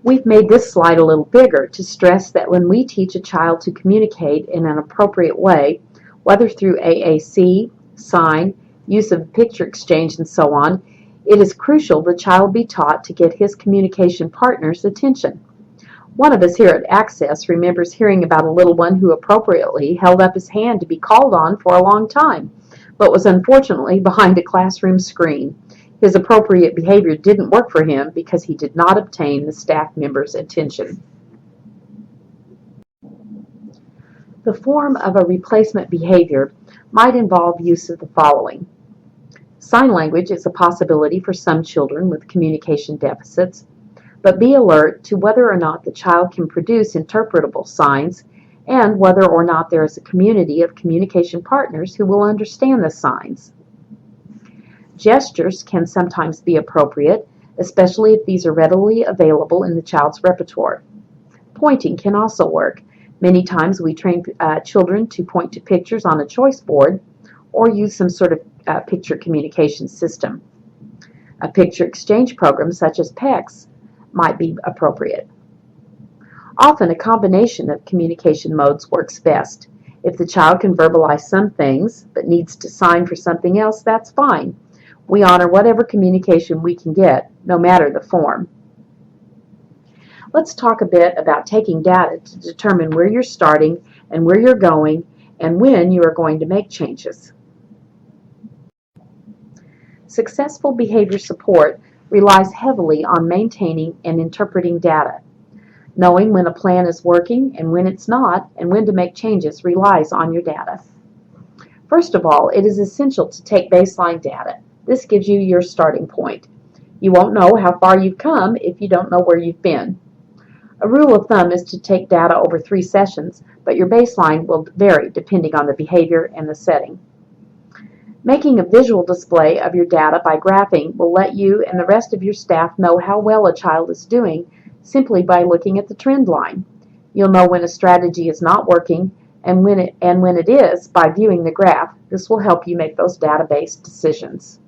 We've made this slide a little bigger to stress that when we teach a child to communicate in an appropriate way, whether through AAC, sign, use of picture exchange, and so on, it is crucial the child be taught to get his communication partner's attention. One of us here at Access remembers hearing about a little one who appropriately held up his hand to be called on for a long time, but was unfortunately behind a classroom screen. His appropriate behavior didn't work for him because he did not obtain the staff member's attention. The form of a replacement behavior might involve use of the following. Sign language is a possibility for some children with communication deficits, but be alert to whether or not the child can produce interpretable signs and whether or not there is a community of communication partners who will understand the signs. Gestures can sometimes be appropriate, especially if these are readily available in the child's repertoire. Pointing can also work. Many times we train children to point to pictures on a choice board or use some sort of picture communication system. A picture exchange program such as PECS might be appropriate. Often a combination of communication modes works best. If the child can verbalize some things but needs to sign for something else, that's fine. We honor whatever communication we can get, no matter the form. Let's talk a bit about taking data to determine where you're starting and where you're going and when you are going to make changes. Successful behavior support relies heavily on maintaining and interpreting data. Knowing when a plan is working and when it's not, and when to make changes, relies on your data. First of all, it is essential to take baseline data. This gives you your starting point. You won't know how far you've come if you don't know where you've been. A rule of thumb is to take data over 3 sessions, but your baseline will vary depending on the behavior and the setting. Making a visual display of your data by graphing will let you and the rest of your staff know how well a child is doing simply by looking at the trend line. You'll know when a strategy is not working and when it is by viewing the graph. This will help you make those data-based decisions.